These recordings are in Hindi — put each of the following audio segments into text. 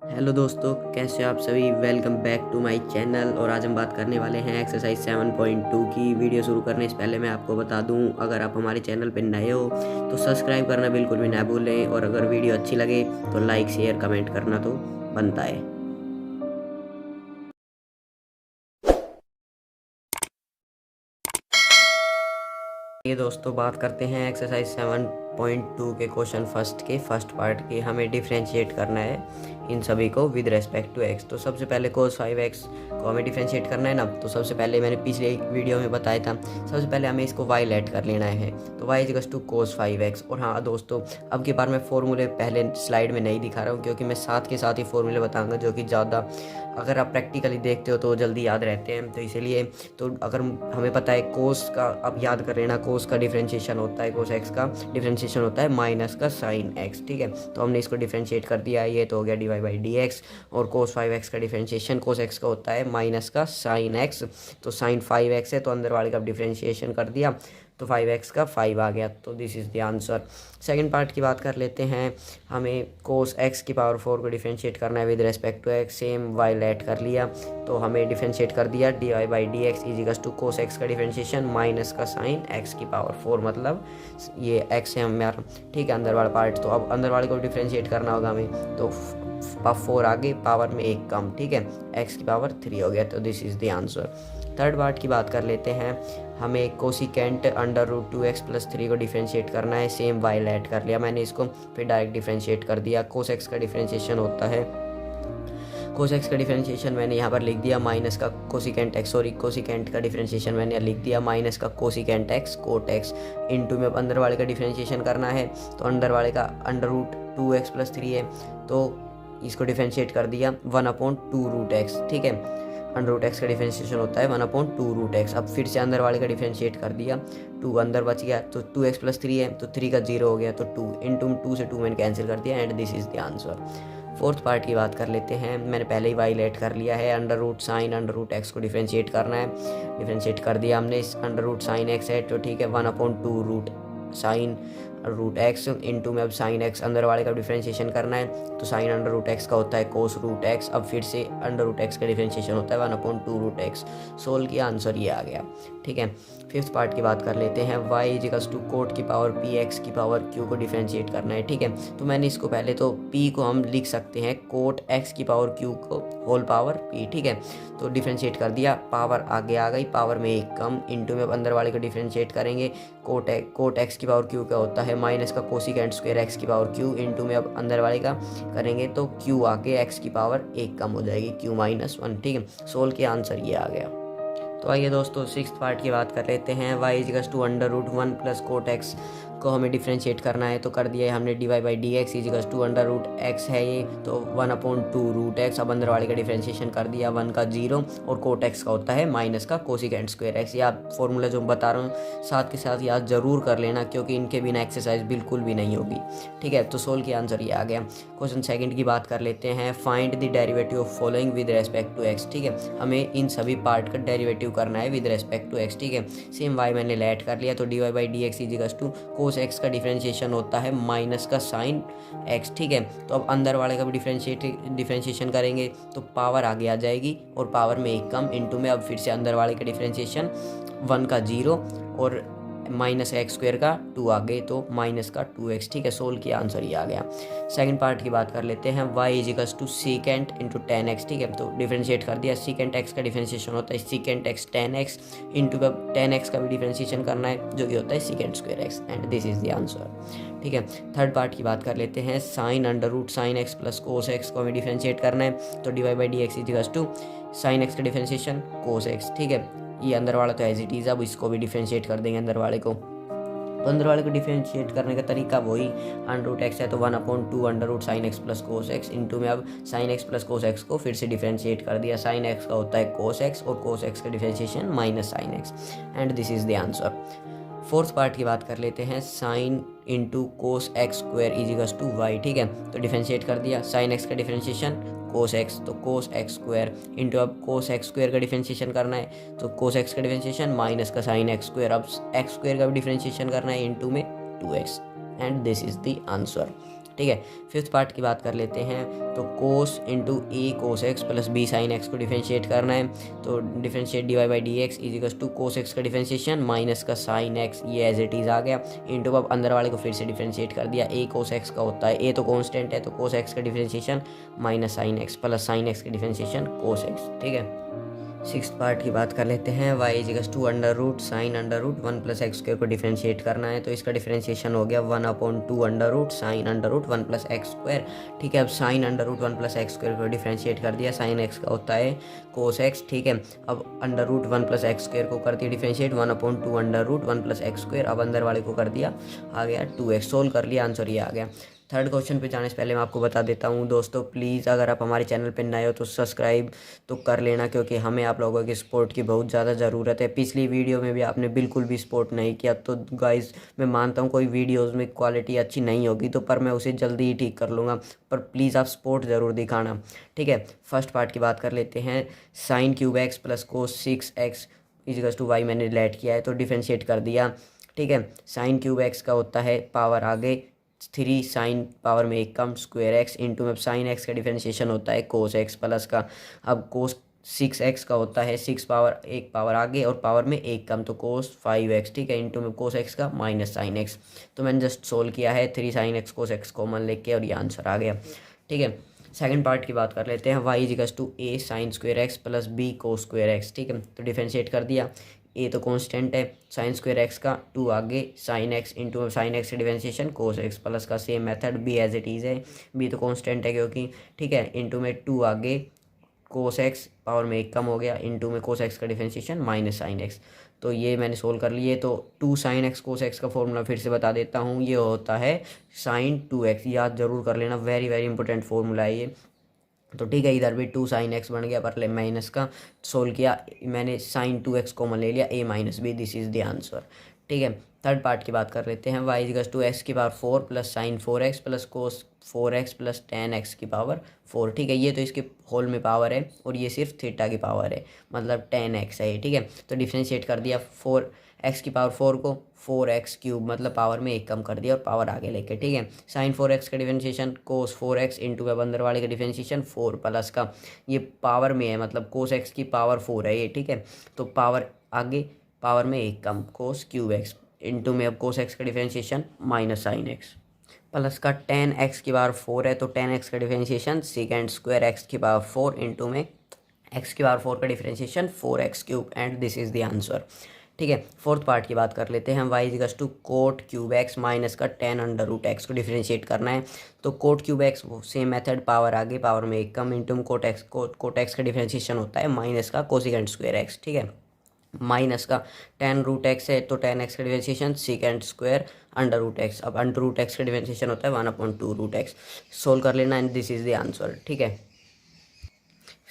हेलो दोस्तों, कैसे हो आप सभी। Welcome back to my channel. और आज हम बात करने वाले हैं एक्सरसाइज 7.2 की। वीडियो शुरू करने से पहले मैं आपको बता दूं, अगर आप हमारे चैनल पर नए हो तो सब्सक्राइब करना बिल्कुल भी ना भूलें, और अगर वीडियो अच्छी लगे तो लाइक शेयर कमेंट करना तो बनता है। ये दोस्तों बात करते हैं एक्सरसाइज 7.2 के क्वेश्चन फर्स्ट पार्ट के। हमें डिफ्रेंशिएट करना है इन सभी को विद रेस्पेक्ट टू एक्स। तो सबसे पहले cos 5x को हमें डिफ्रेंशिएट करना है ना। तो सबसे पहले मैंने पिछले वीडियो में बताया था, सबसे पहले हमें इसको y लेट कर लेना है। तो y equals to cos 5x। और हाँ दोस्तों, अब की बार मैं फॉर्मूले पहले स्लाइड में नहीं दिखा रहा हूँ, क्योंकि मैं साथ के साथ ही फॉर्मूले बताऊँगा, जो कि ज़्यादा अगर आप प्रैक्टिकली देखते हो तो जल्दी याद रहते हैं। तो इसीलिए तो अगर हमें पता है कोस का, अब याद कर लेना, कोस का डिफरेंशिएशन होता है, कोस एक्स का डिफरेंशिएशन होता है माइनस का साइन एक्स। ठीक है, तो हमने इसको डिफरेंशिएट कर दिया, ये तो हो गया dy बाई डी एक्स। और कोस 5x का डिफरेंशिएशन कोस एक्स का होता है माइनस का साइन एक्स। तो साइन 5x है, तो अंदर वाले का डिफरेंशिएशन कर दिया, तो 5x का 5 आ गया। तो this is the answer. Second part की बात कर लेते हैं। हमें कोस x की पावर 4 को डिफरेंशिएट करना है with respect to x। Same y let कर लिया, तो हमें डिफरेंशिएट कर दिया dy by d x equals to cos x का डिफरेंशिएशन माइनस का साइन x की पावर 4, मतलब ये x है हमारा। ठीक है, अंदर वाला पार्ट। तो अब अंदर वाले को डिफरेंशिएट करना होगा हमें, तो 4 आगे, पावर में 1 कम। ठीक है, x की पावर 3 हो गया। तो this is the answer. Third part की बात कर लेते हैं। हमें cosecant under root 2x plus 3 को डिफरेंशिएट करना है। सेम y लेट कर लिया मैंने इसको, फिर डायरेक्ट डिफरेंशिएट कर दिया। कोस एक्स का डिफरेंशिएशन होता है, कोस एक्स का डिफरेंशिएशन मैंने यहाँ पर लिख दिया माइनस का कोसिकेंट एक्स, सॉरी कोसिकेंट का डिफरेंशिएशन मैंने लिख दिया माइनस का cosecant x cot x. Into में अंदर वाले का डिफरेंशिएशन करना है, तो अंदर वाले का अंडर रूट 2x प्लस 3 है, तो इसको डिफरेंशिएट कर दिया 1/2 रूट एक्स। ठीक है, अंडर रूट एक्स का डिफरेंशिएशन होता है 1/2 रूट एक्स। अब फिर से अंदर वाले का डिफरेंशिएट कर दिया, 2 अंदर बच गया, तो 2x प्लस 3 है, तो 3 का 0 हो गया, तो 2 इंटू 2 से 2 मैंने कैंसिल कर दिया, and this is the answer. Fourth part की बात कर लेते हैं। मैंने पहले ही y लेट कर लिया है। Under root sine under root x को डिफरेंशिएट करना है, डिफरेंशिएट कर दिया हमने। इस अंडर रूट साइन एक्स है, तो ठीक है, 1/2 root sine root x into में अब साइन एक्स अंदर वाले का डिफरेंशिएशन करना है, तो साइन अंडर रूट एक्स का होता है कोस रूट एक्स। अब फिर से अंडर रूट एक्स का डिफरेंशिएशन होता है 1/2 रूट एक्स। सोल्व किया, आंसर ये आ गया। ठीक है, फिफ्थ पार्ट की बात कर लेते हैं। y इजिकल्स टू कोट की पावर p x की पावर q को डिफरेंशिएट करना है। ठीक है, तो मैंने इसको पहले तो p को हम लिख सकते हैं कोट x की पावर q को होल पावर p। ठीक है, तो डिफरेंशिएट कर दिया, पावर आगे आ गई, पावर में 1 कम, इंटू में अंदर वाले को डिफरेंशिएट करेंगे। कोट x की पावर q का होता है माइनस का कोसिकेंट स्क्वायर x की पावर q, इंटू में अब अंदर वाले का करेंगे, तो q आगे x की पावर 1 कम हो जाएगी, q-1। ठीक है, सोल्व के आंसर ये आ गया। तो आइए दोस्तों सिक्स्थ पार्ट की बात कर लेते हैं। y equals to under root 1 plus cot x को हमें डिफरेंशिएट करना है, तो कर दिया है हमने dy by d x equals to under root x है ये, तो 1/2 रूट एक्स। अब अंदर वाले का डिफरेंशिएशन कर दिया, 1 का 0, और कोट एक्स का होता है माइनस का कोसिकेंट स्क्वायर एक्स। ये आप फॉर्मूला जो बता रहा हूँ साथ के साथ याद जरूर कर लेना, क्योंकि इनके बिना एक्सरसाइज बिल्कुल भी नहीं होगी। ठीक है, तो सोल्व की आंसर ये आ गया। क्वेश्चन सेकंड की बात कर लेते हैं। Find the derivative of following with respect to x. ठीक है, हमें इन सभी पार्ट का डेरिवेटिव करना है विद रेस्पेक्ट टू एक्स। ठीक है, सेम y मैंने लेट कर लिया, तो dy by d x equals to cos x का डिफरेंशिएशन होता है माइनस का साइन एक्स। ठीक है, तो अब अंदर वाले का भी डिफरेंशिएशन करेंगे, तो पावर आगे आ जाएगी, और पावर में 1 कम, इंटू में अब फिर से अंदर वाले का डिफरेंशिएशन 1 का 0 और माइनस एक्स स्क्वायर का 2 आगे, तो माइनस का 2x। ठीक है, सोल्व किया, आंसर ये आ गया। सेकंड पार्ट की बात कर लेते हैं। y equals to secant into 10x। ठीक है, तो डिफरेंशिएट कर दिया, सीकेंट x का डिफरेंशिएशन होता है secant x 10x, into 10x का भी डिफरेंशिएशन करना है, जो कि होता है secant square x, and this is the answer. ठीक है, थर्ड पार्ट की बात कर लेते हैं। Sine under root sine x plus cos x को हमें डिफरेंशिएट करना है, तो dy by d x equals to sine x का डिफरेंशिएशन कोस एक्स। ठीक है, ये अंदर वाला तो एज इट इज़, अब इसको भी डिफरेंशिएट कर देंगे अंदर वाले को। तो अंदर वाले को डिफरेंशिएट करने का तरीका वही, अंडर रूट एक्स है तो 1/2 under root sine x plus cos x, into में अब sine x plus cos x को फिर से डिफरेंशिएट कर दिया। साइन एक्स का होता है कोस एक्स, और कोस एक्स का differentiation minus sine x, and this is the answer. Fourth part की बात कर लेते हैं। Sine into cos x square equals to y. ठीक है, तो डिफरेंशिएट कर दिया, साइन एक्स का डिफरेंशिएशन कोस एक्स, तो कोस एक्स स्क्वायर, इंटू अब कोस एक्स स्क्वायर का डिफरेंशिएशन करना है, तो कोस एक्स का डिफरेंशिएशन माइनस का साइन एक्स स्क्वायर, अब एक्स स्क्वायर का भी डिफरेंशिएशन करना है, इंटू में 2x, and this is the answer. ठीक है। फिफ्थ पार्ट की बात कर लेते हैं, तो cos into a cos x plus b sine x को डिफरेंशिएट करना है। तो differentiate d y by d x is equal to cos x का डिफरेंशिएशन माइनस का साइन एक्स, ये एज इट इज़ आ गया, इंटू अब अंदर वाले को फिर से डिफरेंशिएट कर दिया। ए कोस एक्स का होता है, ए तो कॉन्स्टेंट है, तो कोस एक्स का differentiation minus sine x plus sine x का डिफरेंशिएशन कोस एक्स, ठीक है। सिक्स पार्ट की बात कर लेते हैं, y is equal to under root sine under root one plus x square को डिफरेंशिएट करना है। तो इसका डिफरेंशिएशन हो गया 1/2 under root sine under root one plus x square, ठीक है। अब sine under root one plus x square को डिफरेंशिएट कर दिया, साइन एक्स का होता है कोस एक्स, ठीक है। अब under root one plus x square को कर दिया differentiate 1/2 under root one plus x square, अब अंदर वाले को कर दिया, आ गया 2x, सोल्व कर लिया, आंसर ये आ गया। थर्ड क्वेश्चन पे जाने से पहले मैं आपको बता देता हूँ दोस्तों, प्लीज़ अगर आप हमारे चैनल पे नए हो तो सब्सक्राइब तो कर लेना, क्योंकि हमें आप लोगों की सपोर्ट की बहुत ज़्यादा ज़रूरत है। पिछली वीडियो में भी आपने बिल्कुल भी सपोर्ट नहीं किया, तो गाइस मैं मानता हूँ कोई वीडियोज़ में क्वालिटी अच्छी नहीं होगी तो पर मैं उसे जल्दी ही ठीक कर लूँगा, पर प्लीज़ आप सपोर्ट ज़रूर दिखाना, ठीक है। फर्स्ट पार्ट की बात कर लेते हैं, sine cube x plus cos 6x equals to y मैंने लेट किया है, तो डिफरेंशिएट कर दिया, ठीक है। साइन क्यूब एक्स का होता है पावर आगे 3 साइन पावर में एक कम स्क्वायर एक्स इंटू में साइन एक्स का डिफरेंशिएशन होता है कोस एक्स प्लस का, अब कोस 6x का होता है 6 पावर एक पावर आगे और पावर में एक कम, तो कोस 5x, ठीक है, इंटू में कोस एक्स का माइनस साइन एक्स। तो मैंने जस्ट सोल्व किया है 3 sine x cos x common लेके और ये आंसर आ गया, ठीक है। सेकंड पार्ट की बात कर लेते हैं, y equals to a sine square x plus b cos square x, ठीक है। तो डिफरेंशिएट कर दिया, ए तो कांस्टेंट है, साइन स्क्वायर एक्स का 2 आगे sine x into sine x differentiation cos x plus का same method, b as it is है, बी तो कांस्टेंट है क्योंकि, ठीक है, इंटू में 2 आगे कोस एक्स पावर में एक कम हो गया इंटू में कोस एक्स का डिफरेंशिएशन माइनस साइन एक्स। तो ये मैंने सोल्व कर लिए। तो 2 साइन एक्स कोस एक्स का फॉर्मूला फिर से बता देता हूँ, ये होता है साइन 2x, याद जरूर कर लेना, वेरी वेरी इंपॉर्टेंट फॉर्मूला है ये। तो ठीक है, इधर भी 2 साइन एक्स बन गया, पर माइनस का सोल्व किया मैंने, साइन 2x कॉमन ले लिया, a minus b, this is the answer, ठीक है। थर्ड पार्ट की बात कर लेते हैं, वाई इजिकल्स टू एक्स की power 4 plus sine 4x plus cos 4x plus ten x की पावर 4, ठीक है। ये तो इसके होल में पावर है और ये सिर्फ थीटा की पावर है, मतलब 10x है ये, ठीक है। तो डिफरेंशिएट कर दिया 4x की पावर 4 को 4x क्यूब, मतलब पावर में एक कम कर दिया और पावर आगे लेके, ठीक है। साइन 4x का डिफरेंशिएशन कोस 4x इंटू अब अंदर वाले का डिफरेंशिएशन 4 प्लस का, ये पावर में है, मतलब कोस एक्स की पावर 4 है ये, ठीक है। तो पावर आगे पावर में एक कम कोस क्यूब एक्स इंटू में अब कोस एक्स का differentiation minus sine x plus का 10x की पावर 4 है, तो 10x का डिफरेंशिएशन सेकेंड स्क्वायर एक्स की पावर 4 इंटू में x की पावर 4 का differentiation 4x cube, and this is the answer, ठीक है। फोर्थ पार्ट की बात कर लेते हैं, y equals to cot cube x minus का 10 अंडर रूट एक्स को डिफरेंशिएट करना है। तो कोट क्यूब एक्स वो सेम मेथड, पावर आगे पावर में एक कम इंटू कोट एक्स का डिफरेंशिएशन होता है माइनस का कोसिकेंड स्क्वायर एक्स, ठीक है। माइनस का 10 रूट एक्स है, तो 10x का differentiation secant square under root x, अब अंडर रूट एक्स का डिफरेंशिएशन होता है 1/2 रूट एक्स, सोल्व कर लेना and this is the answer, ठीक है।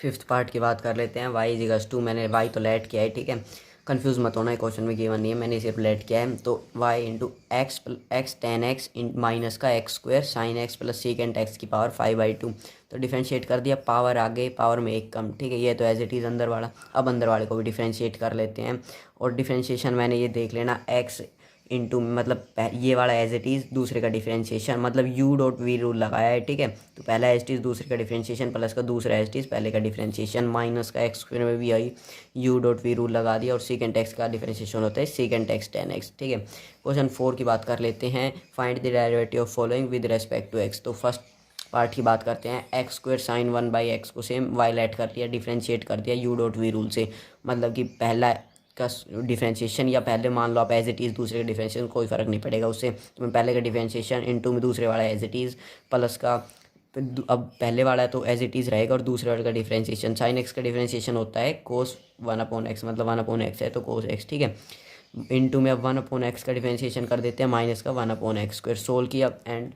फिफ्थ पार्ट की बात कर लेते हैं, वाई इजिकल्स टू, मैंने वाई तो लेट किया है, ठीक है, कंफ्यूज मत होना है, क्वेश्चन में गिवन नहीं है, मैंने सिर्फ लेट किया है। तो y into x tan x in minus का x square sine x plus sec x की पावर 5/2, तो डिफरेंशिएट कर दिया, पावर आगे पावर में एक कम, ठीक है। ये तो एज इट इज़ अंदर वाला, अब अंदर वाले को भी डिफरेंशिएट कर लेते हैं, और डिफरेंशिएशन मैंने ये देख लेना एक्स इंटू, मतलब ये वाला एज इट इज़, दूसरे का डिफरेंशिएशन, मतलब यू डॉट वी रूल लगाया है, ठीक है। तो पहला एज इट इज़ दूसरे का डिफरेंशिएशन प्लस का दूसरा एज इट इज़ पहले का डिफरेंशिएशन, माइनस का एक्स स्क्वायर में भी आई यू डॉट वी रूल लगा दिया, और सेकेंड एक्स का डिफरेंशिएशन होता है सेकेंड एक्स 10x, ठीक है। क्वेश्चन 4 की बात कर लेते हैं, find the derivative of following with respect to x. तो फर्स्ट पार्ट की बात करते हैं, एक्स स्क्वायर साइन 1/x को सेम वाई लेट कर दिया, डिफरेंशिएट कर दिया यू डॉट वी रूल से, मतलब कि पहला का डिफरेंशिएशन, या पहले मान लो आप एज इट इज़ दूसरे का डिफरेंशिएशन, कोई फ़र्क नहीं पड़ेगा उससे, तो मैं पहले का डिफरेंशिएशन इंटू में दूसरे वाला एज इट इज़ प्लस का, अब पहले वाला तो एज इट इज़ रहेगा और दूसरे वाले का डिफरेंशिएशन, साइन एक्स का डिफरेंशिएशन होता है कोस 1/x, मतलब 1/x है तो कोस एक्स, ठीक है। इंटू में अब 1/x का डिफरेंशिएशन कर देते हैं माइनस का 1/x स्क्वायर, सोल्व किया एंड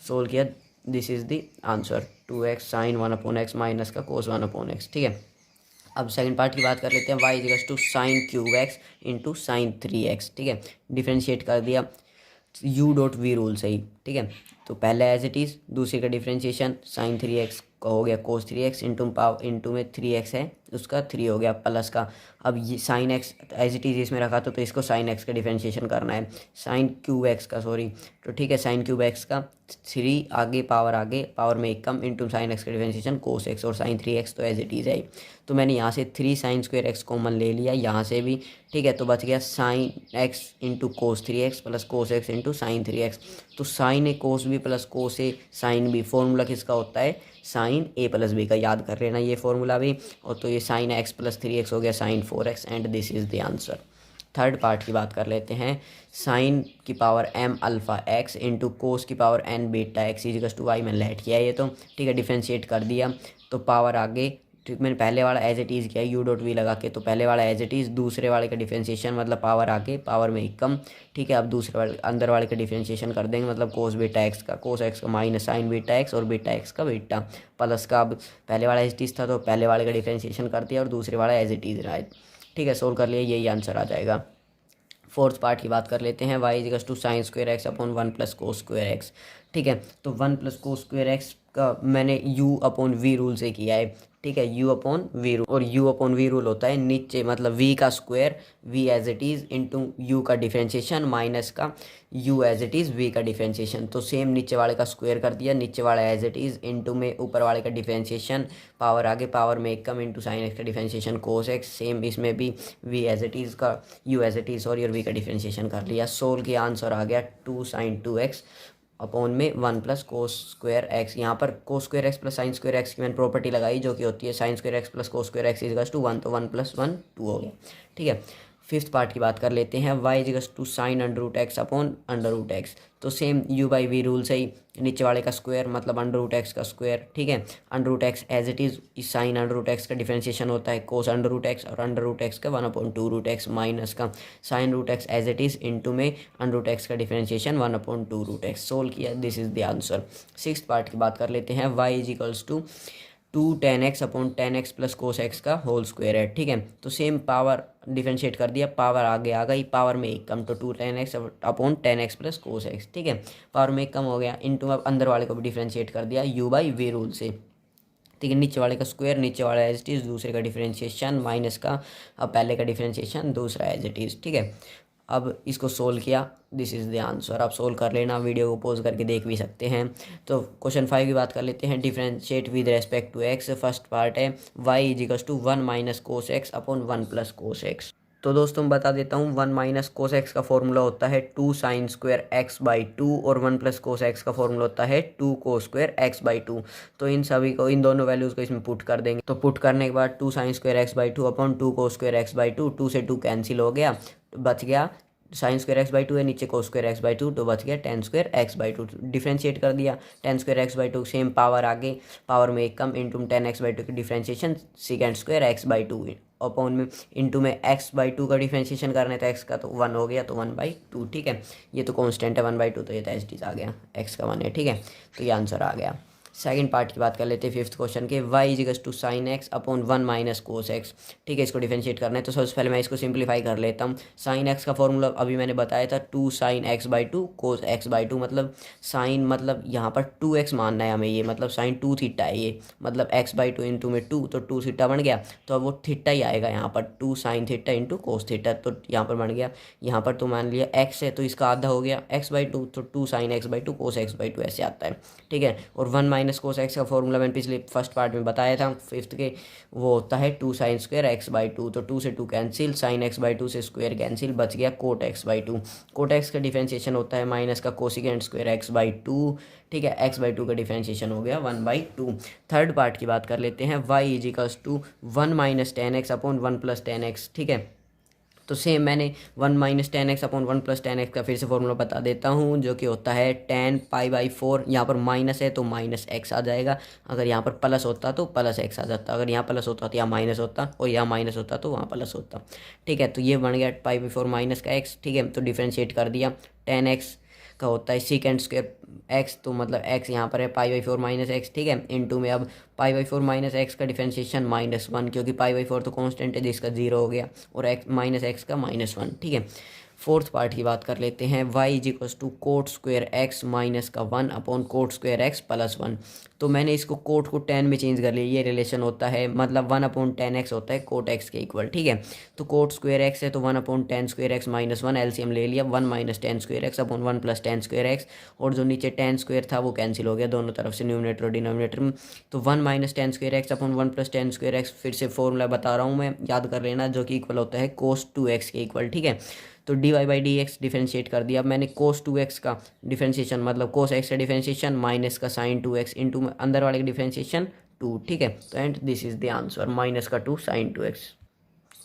सोल्व किया, this is the answer 2x sine 1/x minus का कोस 1/x, ठीक है। अब सेकंड पार्ट की बात कर लेते हैं, y equals to sine cube x into sine 3x, ठीक है। डिफरेंशिएट कर दिया यू डॉट वी रूल से ही, ठीक है। तो पहले एज इट इज़, दूसरी का डिफ्रेंशिएशन साइन 3x का हो गया कोस 3x इंटू में 3x है उसका 3 हो गया प्लस का। अब ये sine x as it is इसमें रखा तो इसको साइन एक्स का डिफ्रेंशिएशन करना है, साइन क्यूब एक्स का सॉरी। तो ठीक है, साइन क्यूब एक्स का 3 आगे पावर में एक कम इंटू साइन एक्स का डिफ्रेंशिएशन कोस एक्स और साइन 3x तो एज इट इज़ है। तो मैंने यहाँ से 3 साइन स्क्वायर एक्स कॉमन ले लिया यहाँ से भी, ठीक है। तो बच गया साइन एक्स इंटू कोस 3x plus cos x into sine 3x। तो साइन ए कोस बी प्लस कोस ए साइन बी, फॉर्मूला किसका होता है, साइन ए प्लस बी का, याद कर लेना ये फॉर्मूला भी। और तो ये साइन एक्स प्लस 3x हो गया sine 4x and this is the answer. Third part की बात कर लेते हैं, साइन की power m alpha x into cos की power n beta x equals to y. मैंने लेट किया है ये तो, ठीक है, डिफ्रेंशिएट कर दिया तो पावर आगे, ठीक। मैंने पहले वाला एज इट इज़ किया यू डॉट वी लगा के, तो पहले वाला एज इट इज़, दूसरे वाले का डिफ्रेंशिएशन मतलब पावर आगे पावर में एक कम, ठीक है। अब दूसरे वाले अंदर वाले का डिफ्रेंशिएशन कर देंगे मतलब कोस बीटा एक्स का कोस एक्स का माइनस साइन बीटा एक्स और बीटा एक्स का बीटा प्लस का। अब पहले वाला एज इट इज़ था तो पहले वाले का डिफ्रेंशिएशन कर दिया और दूसरे वाला एज इट इज़ रहा है, ठीक है। सोल्व कर लिया, यही आंसर आ जाएगा। फोर्थ पार्ट की बात कर लेते हैं, y equals to sine square x upon 1 plus cos square x, ठीक है। तो 1 प्लस कोस स्क्वायर एक्स का मैंने u अपॉन वी रूल से किया है, ठीक है, u अपॉन वी रूल। और u अपॉन वी रूल होता है नीचे मतलब v का square v as it is into u का डिफ्रेंशिएशन माइनस का u as it is v का डिफ्रेंशिएशन। तो सेम नीचे वाले का स्क्वायर कर दिया, नीचे वाला एज इट इज़ इंटू में ऊपर वाले का डिफ्रेंशिएशन पावर आगे पावर में एक कम इंटू साइन एक्स का डिफ्रेंशिएशन कोस एक्स। सेम इसमें भी v एज इट इज़ का u as it is sorry और v का डिफ्रेंशिएशन कर लिया। सोल्व किया, आंसर आ गया 2 साइन 2x अपॉन में 1 प्लस कोस स्क्वायर एक्स। यहाँ पर cos square x plus sine square x की मैंने प्रॉपर्टी लगाई जो कि होती है sine square x plus cos square x equals to 1, तो 1 प्लस 1 2 हो गया, ठीक है। फिफ्थ पार्ट की बात कर लेते हैं, y equals to sine under root x upon under root x. तो same u by v rule से ही नीचे वाले का स्क्वायर मतलब अंडर रूट एक्स का स्क्वायर, ठीक है। Under root x as it is sine under root x का डिफरेंशिएशन होता है कोस अंडर रूट एक्स और अंडर रूट एक्स का 1/2 रूट एक्स माइनस का sine root x as it is into में अंडर रूट एक्स का डिफरेंशिएशन 1/2 रूट एक्स। सोल्व किया, this is the answer. Six part की बात कर लेते हैं, y equals to 2 tan x upon tan x plus cos x का होल स्क्वायर है, ठीक है। तो सेम पावर डिफरेंशिएट कर दिया, पावर आगे आ गई पावर में एक कम, तो 2 tan x upon tan x plus cos x, ठीक है। पावर में एक कम हो गया इंटू अब अंदर वाले को भी डिफरेंशिएट कर दिया u बाई वी रूल से, ठीक है। नीचे वाले का स्क्वायर नीचे वाला एज इट इज़, दूसरे का डिफरेंशिएशन माइनस का अब पहले का डिफरेंशिएशन दूसरा एज इट इज़, ठीक है। अब इसको सोल्व किया, दिस इज़ द आंसर। आप सोल्व कर लेना, वीडियो को पॉज करके देख भी सकते हैं। तो क्वेश्चन 5 की बात कर लेते हैं, differentiate with respect to x. First part है y equals to 1 minus cos x upon 1 plus cos x. तो दोस्तों बता देता हूँ, 1 माइनस कोस एक्स का फॉर्मूला होता है 2 साइन स्क्वायर एक्स बाई 2 और 1 प्लस कोस एक्स का फॉर्मूला होता है 2 कोस स्क्वायर एक्स बाई 2। तो इन सभी को, इन दोनों वैल्यूज़ को इसमें पुट कर देंगे। तो पुट करने के बाद 2 sign square x by 2 upon 2 cos square x by 2, 2 से 2 कैंसिल हो गया, बच गया साइन स्क्वायर एक्स बाई 2 है, नीचे कोस स्क्वायर एक्स बाई 2, तो बच गया ten square x by 2। Differentiate कर दिया, ten square x by 2 same power आगे पावर में एक कम इंटू 10 एक्स बाई 2 की differentiation second square x by 2 upon में इंटू में एक्स बाई 2 का डिफ्रेंशिएशन करने था एक्स का, तो 1 हो गया, तो 1/2, ठीक है। ये तो कॉन्स्टेंट है 1/2, तो ये तो एज इट इज़ आ गया, एक्स का 1 है, ठीक है। तो ये आंसर आ गया। सेकंड पार्ट की बात कर लेते हैं फिफ्थ क्वेश्चन के, y equals to sine x upon 1 minus cos x, ठीक है। इसको डिफरेंशिएट करना है तो सबसे पहले मैं इसको सिंप्लीफाई कर लेता हूँ। साइन एक्स का फॉर्मूला अभी मैंने बताया था 2 sine x by 2 cos x by 2, मतलब साइन मतलब यहाँ पर 2x मानना है हमें, ये मतलब साइन 2 थीटा है ये, मतलब x बाई 2 इंटू में 2 तो 2 थीटा बन गया, तो अब वो थीटा ही आएगा यहाँ पर 2 sine theta into cos theta, तो यहाँ पर बन गया, यहाँ पर तो मान लिया x है तो इसका आधा हो गया x बाई 2, तो 2 sine x by 2 cos x by 2 ऐसे आता है, ठीक है। और 1 माइनस कोस एक्स का फॉर्मूला मैंने पिछले फर्स्ट पार्ट में बताया था फिफ्थ के, वो होता है 2 साइन स्क्वायर एक्स बाई 2, तो 2 से 2 कैंसिल, साइन एक्स बाई 2 से स्क्वायर कैंसिल, बच गया cot x by 2। Cot x का डिफरेंशिएशन होता है माइनस का कोसिकेंट स्क्वायर एक्स बाई 2, ठीक है। एक्स बाई 2 का डिफरेंशिएशन हो गया 1/2। थर्ड पार्ट की बात कर लेते हैं, y equals to 1 minus 10x upon 1 plus 10x, ठीक है। तो सेम मैंने 1 minus 10x upon 1 plus 10x का फिर से फॉर्मूला बता देता हूँ, जो कि होता है 10 पाई बाई 4। यहाँ पर माइनस है तो माइनस एक्स आ जाएगा, अगर यहाँ पर प्लस होता तो प्लस एक्स आ जाता, अगर यहाँ प्लस होता तो यहाँ माइनस होता, और यहाँ माइनस होता तो वहाँ प्लस होता, ठीक है। तो ये बन गया पाई बाई 4 माइनस का एक्स, ठीक है। तो डिफ्रेंशिएट कर दिया, 10x का होता है सेकेंड स्क्वायर एक्स, तो मतलब एक्स यहाँ पर है पाई बाई 4 माइनस एक्स, ठीक है। इंटू में अब पाई बाई 4 माइनस एक्स का डिफरेंशिएशन -1, क्योंकि पाई बाई 4 तो कांस्टेंट है जिसका 0 हो गया, और एक्स माइनस एक्स का -1, ठीक है। फोर्थ पार्ट की बात कर लेते हैं। Y is equals to cot square x minus का 1 upon cot square x plus 1। तो मैंने इसको कोट को टेन में चेंज कर लिया, ये रिलेशन होता है, मतलब 1 अपॉन टेन एक्स होता है कोट एक्स के इक्वल, ठीक है। तो कोट स्क्वेयर एक्स है तो 1 upon ten square x minus 1, LCM ले लिया, 1 minus ten square x upon 1 plus ten square x, और जो नीचे टेन स्क्वेयर था वो कैंसिल हो गया दोनों तरफ से, न्यूमरेटर और डिनोमिनेटर में। तो 1 minus ten square x upon 1 plus ten square x, फिर से फॉर्मूला बता रहा हूँ मैं, याद कर लेना, जो कि इक्वल होता है कोस 2x के इक्वल, ठीक है। तो d y by d x differentiate कर दिया। अब मैंने कोस 2x का डिफ्रेंशिएशन मतलब कोस एक्स का डिफ्रेंशिएशन माइनस का साइन 2x इंटू अंदर वाले का डिफ्रेंशिएशन 2, ठीक है। तो and this is the answer, minus का 2 साइन 2x।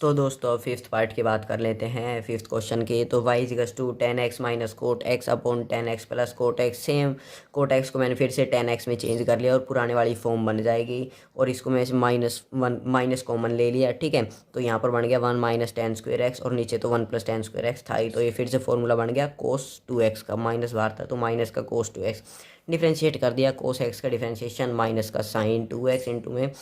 तो दोस्तों फिफ्थ पार्ट की बात कर लेते हैं, फिफ्थ क्वेश्चन की। तो y equals to tan x minus cot x upon tan x plus cot x. Same cot x को मैंने फिर से टेन एक्स में चेंज कर लिया और पुराने वाली फॉर्म बन जाएगी, और इसको मैं माइनस कॉमन ले लिया, ठीक है। तो यहाँ पर बन गया 1 माइनस टेन स्क्वेयर एक्स, और नीचे तो 1 प्लस टेन स्क्वेयर एक्स था ही, तो ये फिर से फॉर्मूला बन गया कोस 2x का, माइनस बाहर था तो माइनस का कोस 2x। डिफ्रेंशिएट कर दिया, कोस एक्स का डिफ्रेंशिएशन माइनस का साइन 2x इंटू में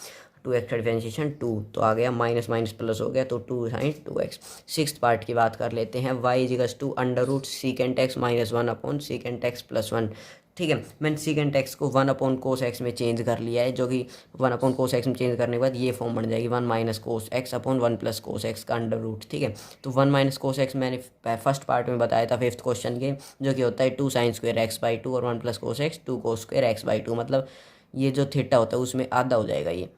2x का डिफरेंशिएशन 2, तो आ गया माइनस माइनस प्लस हो गया, तो 2 साइन 2x। सिक्स्थ पार्ट की बात कर लेते हैं। y equals to under root secant x minus 1 upon secant x plus 1, ठीक है। मैंने सीकेंट एक्स को 1 अपॉन कोस एक्स में चेंज कर लिया है, जो कि 1 अपॉन कोस एक्स में चेंज करने के बाद ये फॉर्म बन जाएगी 1 minus cos x upon 1 plus cos x का अंडर रूट, ठीक है। तो 1 माइनस कोस एक्स मैंने फर्स्ट पार्ट में बताया था फिफ्थ क्वेश्चन के, जो कि होता है 2 साइन स्क्वेयर एक्स बाई 2 और 1 plus cos x 2 cos square x by 2, मतलब ये जो थीटा होता है उसमें आधा हो जाएगा, ये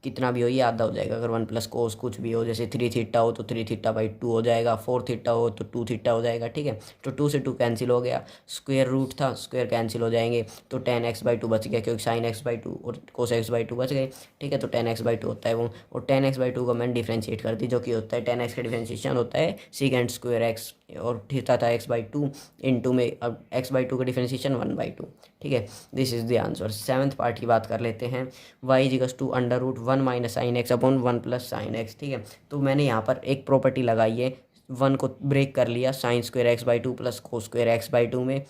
कितना भी हो ये आधा हो जाएगा। अगर 1 प्लस कोस कुछ भी हो, जैसे 3 थीटा हो तो 3 थीटा बाई 2 हो जाएगा, 4 थीटा हो तो 2 थीटा हो जाएगा, ठीक है। तो 2 से 2 कैंसिल हो गया, स्क्वायर रूट था, स्क्वायर कैंसिल हो जाएंगे, तो टेन एक्स बाई 2 बच गया, क्योंकि साइन एक्स बाई 2 और कोस एक्स बाई 2 बच गए, ठीक है। तो टेन एक्स बाई 2 होता है वो, और टेन एक्स बाई 2 का मैंने डिफ्रेंशिएट कर दी, जो कि होता है टेन एक्स का डिफ्रेंशिएशन होता है सीकेंड स्क्वायर एक्स, और थीटा था एक्स बाई 2 इंटू में, अब एक्स बाई 2 का डिफ्रेंशिएशन 1 बाई 2, ठीक है। This is the answer. Seventh part की बात कर लेते हैं। Y equals to under root 1 minus sine x upon 1 plus sine x, ठीक है। तो मैंने यहाँ पर एक प्रॉपर्टी लगाई है, 1 को ब्रेक कर लिया, sign square x by 2 plus cos square x by 2 में,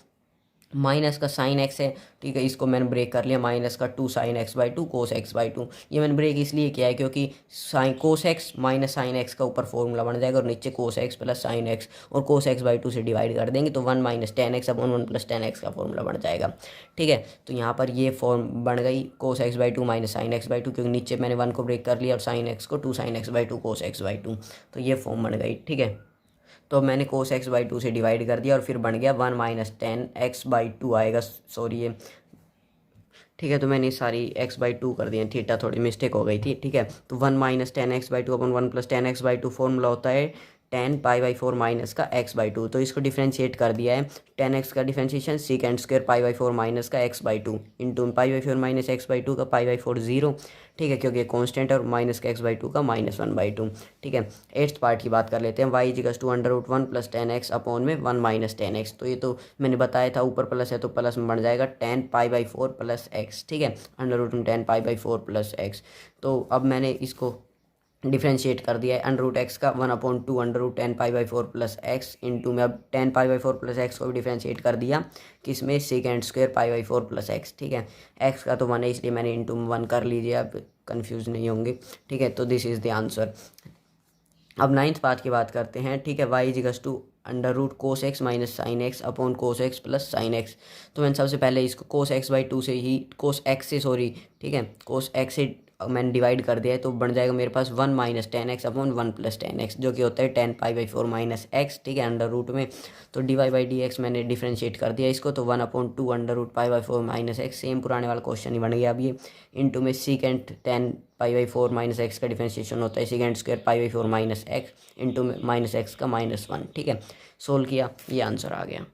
माइनस का साइन एक्स है, ठीक है, इसको मैंने ब्रेक कर लिया, माइनस का 2 sine x by 2 cos x by 2। ये मैंने ब्रेक इसलिए किया है क्योंकि sine cos x minus sine x का ऊपर फॉर्मूला बन जाएगा, और नीचे कोस एक्स प्लस साइन एक्स, और कोस एक्स बाई 2 से डिवाइड कर देंगे तो 1 minus tan x upon 1 plus ten x का फॉर्मूला बन जाएगा, ठीक है। तो यहाँ पर ये फॉर्म बन गई cos x by 2 minus sine x by 2, क्योंकि नीचे मैंने 1 को ब्रेक कर लिया और साइन एक्स को 2 sine x by 2 cos x by 2, तो ये फॉर्म बन गई, ठीक है। तो मैंने कोस एक्स बाई 2 से डिवाइड कर दिया, और फिर बन गया 1 माइनस टेन एक्स बाई 2 आएगा, सॉरी ये, ठीक है। तो मैंने सारी एक्स बाई 2 कर दिए, थीटा थोड़ी मिस्टेक हो गई थी, ठीक है। तो 1 minus tan x by 2 upon 1 plus ten x by 2 formula होता है टेन पाई बाई 4 माइनस का एक्स बाई 2, तो इसको डिफ्रेंशिएट कर दिया है, टेन एक्स का differentiation second square pi by 4 minus का x by 2 into pi by 4 minus x by 2 का पाई बाई 4 0, ठीक है, क्योंकि ये कॉन्स्टेंट है, और माइनस का एक्स बाई 2 का माइनस 1 बाई 2, ठीक है। एट्थ पार्ट की बात कर लेते हैं। Y equals to under root 1 plus ten x upon में 1 माइनस टेन एक्स, तो ये तो मैंने बताया था ऊपर प्लस है तो प्लस में बन जाएगा 10 पाई बाई 4 प्लस एक्स, ठीक है, अंडर रूट में 10 पाई बाई 4 प्लस एक्स। तो अब मैंने इसको डिफ्रेंशिएट कर दिया है, अंडर रूट एक्स का 1 upon 2 under root 10 pi by 4 plus x into में, अब 10 पाई बाई 4 प्लस एक्स को भी डिफ्रेंशिएट कर दिया, किसमें second square pi by 4 plus x, ठीक है। एक्स का तो 1 है इसलिए मैंने इंटू में 1 कर लीजिए, अब कन्फ्यूज नहीं होंगे, ठीक है। तो दिस इज़ द आंसर। अब नाइन्थ पार्ट की बात करते हैं, ठीक है। Y equals to under root cos x minus sine x upon cos x plus sine x. तो मैंने सबसे पहले इसको कोस एक्स बाई 2 से ही, कोस एक्स से सॉरी, ठीक है, कोस एक्स से मैंने डिवाइड कर दिया है, तो बन जाएगा मेरे पास 1 minus tan x upon 1 plus ten x, जो कि होता है 10 पाई बाई 4 माइनस एक्स, ठीक है, अंडर रूट में। तो d y by d x मैंने डिफ्रेंशिएट कर दिया इसको, तो 1 upon 2 under root pi by 4 minus x, same पुराने वाला क्वेश्चन ही बन गया अब ये, इंटू में secant 10 pi by 4 minus x का डिफ्रेंशिएशन होता है secant square pi by 4 minus x into में माइनस एक्स का माइनस 1, ठीक है। सोल्व किया, ये आंसर आ गया।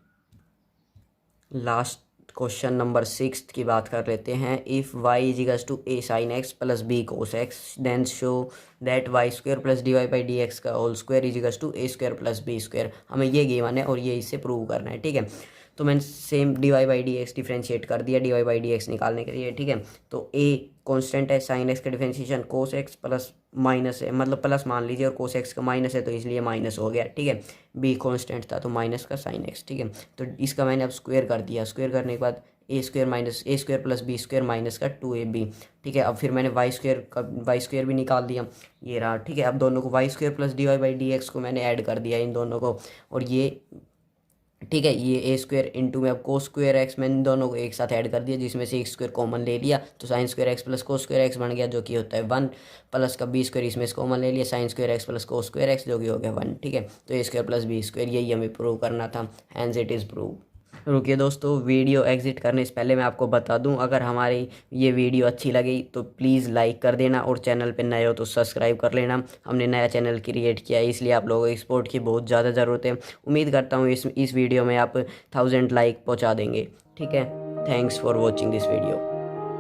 लास्ट क्वेश्चन नंबर 6 की बात कर लेते हैं। If y equals to a sine x plus b cos x then show that y square plus d y by d x का whole square equals to a square plus b square. हमें ये गिवन है और ये इससे प्रूव करना है, ठीक है। तो मैंने same d y by d x differentiate कर दिया d y by d x निकालने के लिए, ठीक है। तो ए कांस्टेंट है, साइन एक्स का differentiation cos x plus minus है, मतलब प्लस मान लीजिए, और कोस एक्स का माइनस है तो इसलिए माइनस हो गया, ठीक है। बी कांस्टेंट था तो माइनस का साइन एक्स, ठीक है। तो इसका मैंने अब स्क्वायर कर दिया, स्क्वायर करने के बाद a square plus b square minus का 2ab, ठीक है। अब फिर मैंने वाई स्क्वायर भी निकाल दिया, ये रहा, ठीक है। अब दोनों को y square plus d y by d x को मैंने ऐड कर दिया इन दोनों को, और ये, ठीक है, ये ए स्क्वायर इंटू में अब कोस स्क्वायर एक्स, मैंने दोनों को एक साथ ऐड कर दिया, जिसमें से एक स्क्वायर कॉमन ले लिया, तो sign square x plus cos square x बन गया, जो कि होता है 1, प्लस का बी स्क्वायर इसमें से कॉमन ले लिया, sign square x plus cos square x, जो कि हो गया 1, ठीक है। तो ए स्क्वायर प्लस बी स्क्वायर, यही हमें प्रूव करना था, हैंस इट इज़ प्रूव। रुकिए दोस्तों, वीडियो एग्जिट करने से पहले मैं आपको बता दूं, अगर हमारी ये वीडियो अच्छी लगी तो प्लीज़ लाइक कर देना, और चैनल पे नए हो तो सब्सक्राइब कर लेना। हमने नया चैनल क्रिएट किया है, इसलिए आप लोगों को सपोर्ट की बहुत ज़्यादा ज़रूरत है। उम्मीद करता हूँ इस वीडियो में आप 1000 लाइक पहुँचा देंगे, ठीक है। Thanks for watching this video.